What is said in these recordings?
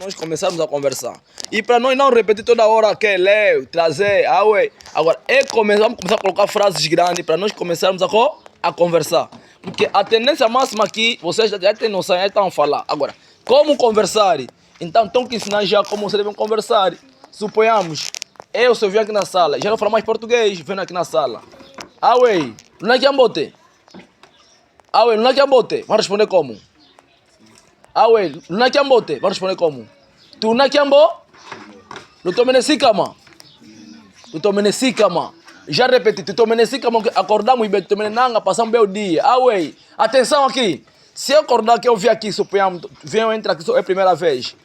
nós começarmos a conversar. E para nós não repetir toda hora que ler, trazer, ué. Agora, vamos começar a colocar frases grandes para nós começarmos a conversar. Porque a tendência máxima aqui, vocês já têm noção, já estão a falar. Agora, como conversar? Então, tenho que ensinar já como vocês devem conversar. Suponhamos, se eu venho aqui na sala, já não falo mais português, venho aqui na sala. Ué, não é que ambote? Ué, não é que ambote? Vai responder como? Ué, não é que ambote? Vai responder como? Tu não é que ambo? Tu tome nesse cama. Tu tome nesse cama. Já repeti, tu tome nesse cama, acordamos bem, tu tome nanga, passamos bem o dia. Ué, atenção aqui. Se eu acordar que eu vim aqui, suponhamos, venho entrar aqui, é a primeira vez.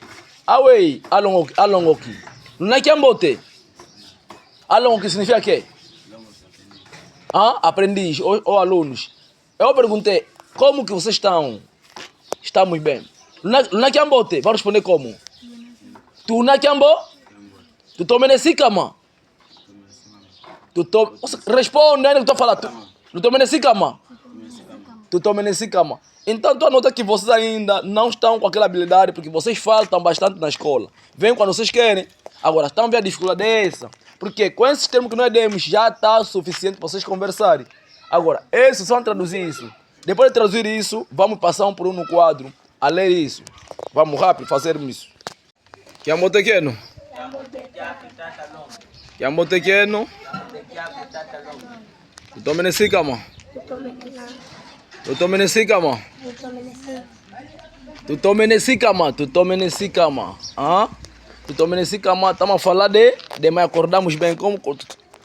Ué, alongo aqui. Não é que ambote? Alongo que significa quê? Aprendiz ou alunos. Eu perguntei, como que vocês estão? Estamos bem. Não é que ambote? Vai responder como? Tu não é que ambo? Tu tome nesse cama. Responde, ainda que estou falando. Tu tome nesse cama. Tu tome nesse cama. Então, tu anota que vocês ainda não estão com aquela habilidade, porque vocês faltam bastante na escola. Vem quando vocês querem. Agora, estão a ver a dificuldade dessa. Porque com esses termos que nós demos, já está suficiente para vocês conversarem. Agora, esses só traduzir isso. Depois de traduzir isso, vamos passar um por um no quadro, a ler isso. Vamos rápido fazermos isso. Que amor pequeno? Que amor pequeno? Tu tome nesse cama. Tu tome nesse cama. Tu tome nesse cama. Tu tome nesse cama. Tu tome nesse cama. Estamos a falar de mais acordamos bem. Como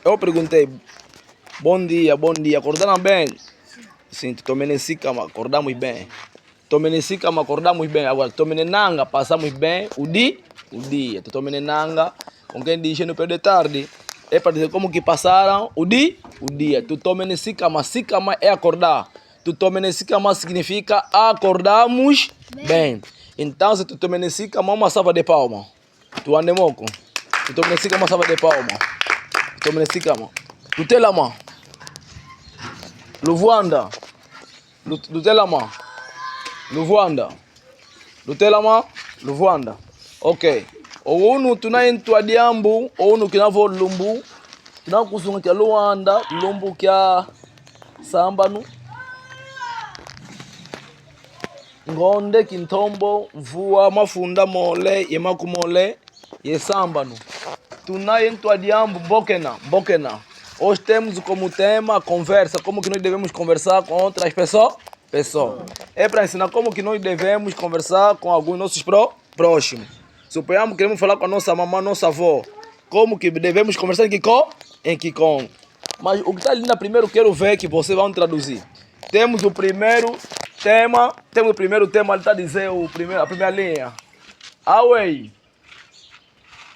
eu perguntei. Bom dia. Acordaram bem? Sim, tu tome nesse cama. Acordamos bem. Tome nesse cama. Acordamos bem. Agora, tome nanga. Passamos bem o dia. Tu tome nanga. Com quem diz no período de tarde. É para dizer como que passaram o dia. Tu tome nesse cama. Se cama é acordar. Tu tome nesse cama significa acordamos bem. Então, se tu tome nesse cama, uma salva de palma. Tu ande moco. Tu tome nesse cama, salva de palma. Tu tome nesse cama. Tu te lama. Luvuanda. Tu te lama. Luvuanda. Tu te lama. Luvuanda. Ok. O unu tunayentu adiambu. O unu kinavo lumbu. Tunakusunga kia Luanda. Lumbu kia Sambanu. Ngonde kintombo vua mafunda mole yemakumole yesambano. Tunayentu adiambu mbokena. Hoje temos como tema conversa, como que nós devemos conversar com outras pessoas. É para ensinar como que nós devemos conversar com alguns nossos próximos. Suponhamos que queremos falar com a nossa mamãe, nossa avó. Como que devemos conversar em Kikong. Mas o que está ali na primeiro quero ver que vocês vão traduzir. Temos o primeiro tema, ele está dizendo a primeira linha. Ué,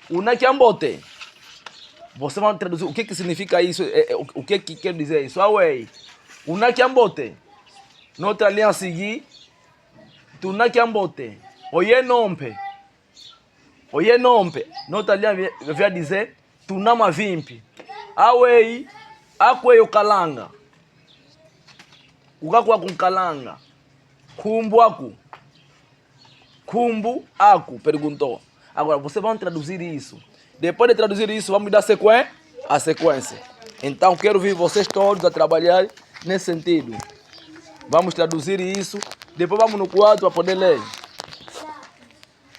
o Nakiambote. Você vai traduzir o que significa isso, o que quer dizer isso. Ué, o Nakiambote. Noutra linha a seguir, tu Nakiambote. Oye nompe. Noutra linha vai dizer, tu nama vimpi. Ué, akwe o kalanga. Ukakwa kunkalanga. Kumbu aku, perguntou. Agora, vocês vão traduzir isso. Depois de traduzir isso, vamos dar a sequência. Então, quero ver vocês todos a trabalhar nesse sentido. Vamos traduzir isso. Depois vamos no quadro para poder ler.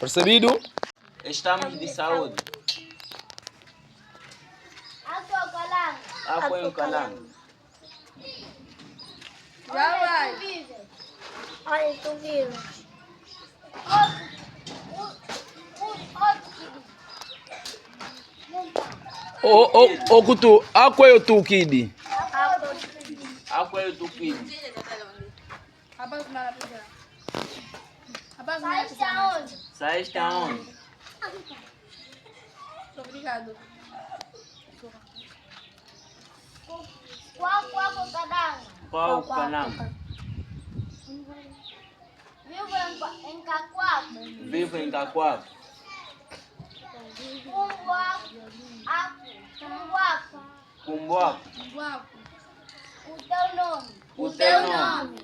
Percebido? Estamos de saúde. Água em calango. Já vai. Olha, tu viu. Ô, Kutu, aqua é o tu, kid? Água é do quilo. Saíste aonde? Obrigado. Qual o calango? Vivo em Cacoaco. Cumbuaco. O teu nome?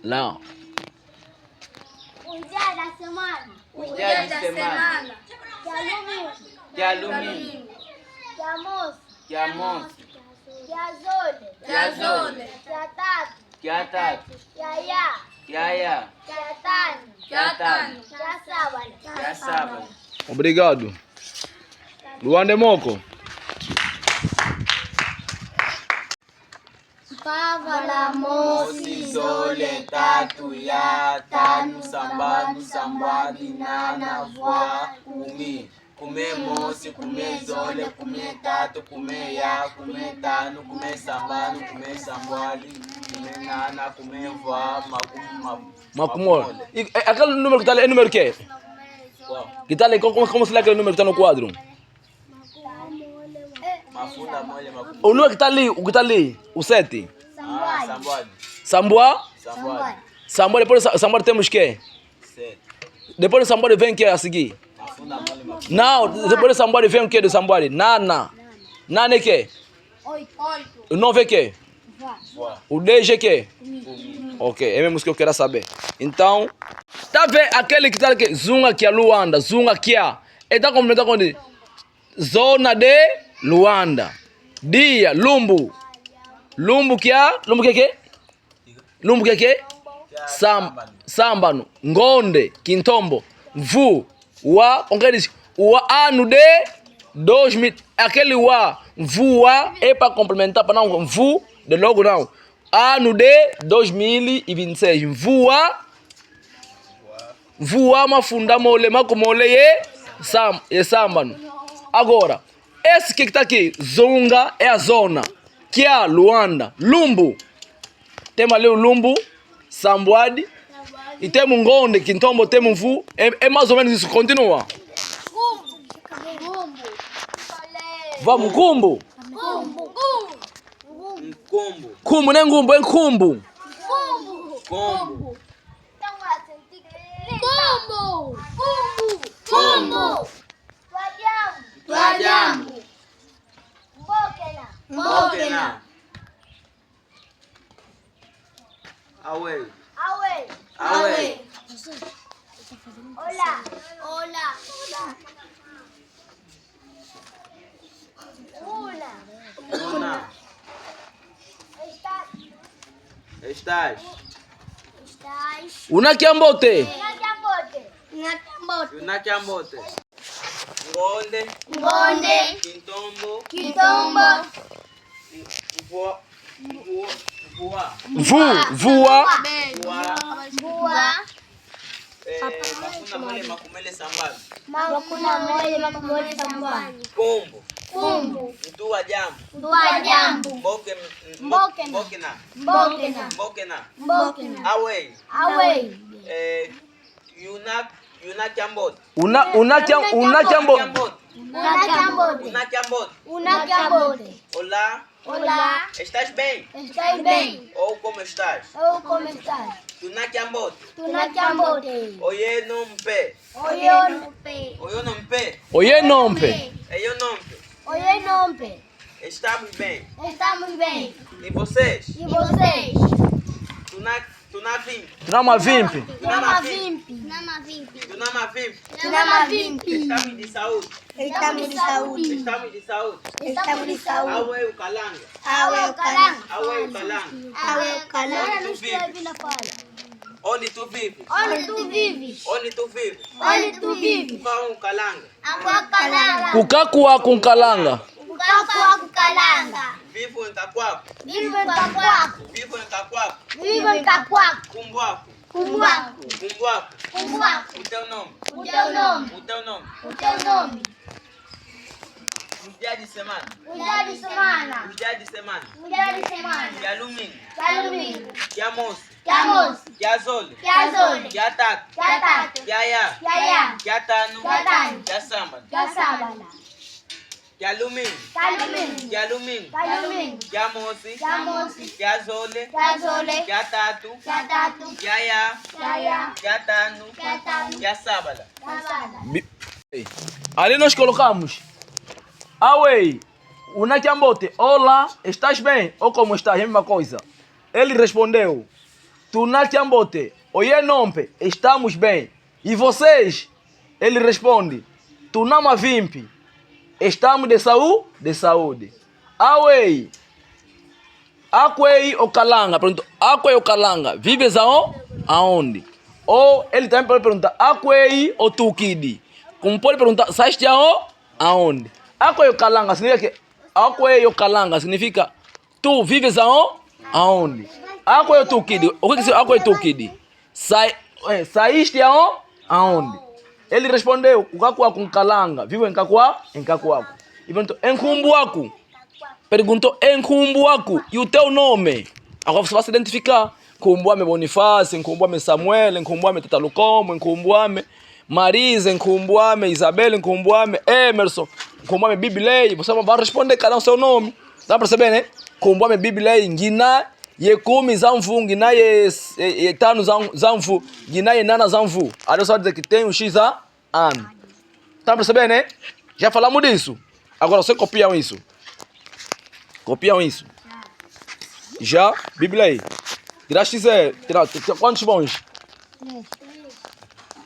Não. O dia da semana. Os dias de semana. Dia domingo. Dia domingo. Dia moço. Dia almoço. Dia zole. Dia zole. Dia tatu. Dia tatu. Dia ya. Dia ya. Dia tano. Dia tano. Dia sábado. Dia sábado. Obrigado. Luande Moko. Pavala Mosi, zole, tatu, ya, tano, sambado, sambadi, nana, voa, kumi. Kume mosi, kume zole, kume tatu, kume ya, kume tano, kume sambado, kume sambadi, kume nana, kume voa, Macumol. Aquele número que está ali é número que? Que está ali, como se lê aquele número que está no quadro? Mafunda mole, makumole. O número que está ali, o que está ali, o 7. Ah, sambadi. Samboa? Sambadi. Samboa, depois do Samboa temos que? 7. Depois do Samboa vem que a seguir? Mafunda mole, makumole. Não, depois do Samboa vem o que do Samboa? Nana. Nana é que? 8. O 9 é que? Voa. O 10 é que? Kumi. Ok, é mesmo isso que eu quero saber. Então, tá vendo aquele que tá aqui? Zunga que é Luanda, Zunga que é. Ele tá complementando com zona de Luanda. Dia, Lumbu. Lumbu que é? Lumbu que é que? Lumbu que é que? Sambano, Ngonde, Quintombo, Vu, Wa, como que diz? O ano de 2000, aquele Wa, Vua é para complementar, para não Vu, de logo não. Ano de 2026, Vua mafunda mole, makumole e Sambano. Agora, esse que está aqui, Zunga, é a zona, que é Luanda, Lumbu. Temos ali o Lumbu, Samboadi, e temos Ngonde, Quintombo, temos Vu. É mais ou menos isso, continua. Vamos, Kumbu. Combo. Kumbu, não é Ngumbu, é Kumbu. Combo. Tuajambo. Mbokena. Away. Away. Hola. Una. Estás. Unakiambote. Unachambote. Ngonde. Quintombo. Voa. Vua. Voa. Mafunda mole, makumele sambalo. Combo. Mtua jambo. Mbokena. Away. Unachambote. Unakiambote. Olá. Estás bem? Ou como estás? Tunachambote. Oye nompe. Oye nompe. Eu nompe. Estamos bem. E vocês? Tunavimpi. Tunama vimpi. Estamos de saúde. Awe ukalanga. Onde tu vives? Vão ukalanga. Kukakua kunkalanga. Vivo em Taquaco. Kumbuaco. O teu nome. Os dias de semana. Dia domingo. Dia moço. Dia zole. Dia tatu. Dia ya. Dia tano. Dia samba. Dia domingo. Dia moço. Dia zole. Dia tatu. Dia ya. Dia tano. Dia sábado. Ali nós colocamos. Away, Unakiambote, olá, estás bem? Ou como estás? É a mesma coisa. Ele respondeu, Tunakiambote, oye nompe, estamos bem. E vocês? Ele responde, tunama vimpi? Estamos de saúde. Awei, akwei okalanga. Perguntou, akwei okalanga, vives aonde? Ou ele também pode perguntar, akwei ou tu, kid? Como pode perguntar, saíste aonde? Akwei okalanga significa que, akwei okalanga significa, tu vives aonde? Akwei ou tu, kid? O que significa akwei tu, kid? Saíste aonde? Ele respondeu, ukakua com kalanga, vivo em Kakuaku? Em Kakuaku. E perguntou, Enkumbuaku? Perguntou, Enkumbuaku? E o teu nome? Agora você vai se identificar. Nkumbuame Bonifácio, Nkumbuame Samuel, Nkumbuame Tata Lucomo, Nkumbuame Marisa, Nkumbuame Isabel, Nkumbuame Emerson, Nkumbuame Bibilei. Você vai responder cada um o seu nome. Dá pra perceber, né? Nkumbuame Bibilei, Ngina, Yekumi Zamvu, Ngina Yetano Zamvu, Ngina Yenana Zamvu. Aí você vai dizer que tem um X ano. Tá percebendo, né? Já falamos disso. Agora você copiam isso. Copiam isso. Já, Bíblia aí. Tiraste quantos bons?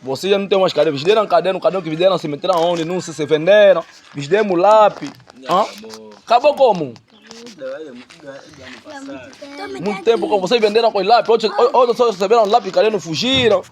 Vocês já não tem mais caderno. Venderam caderno que venderam, se meteram onde? Não sei se venderam. Vendemos lápis. Acabou como? Muito tempo como vocês venderam com lápis. Outros só receberam lápis, caderno fugiram.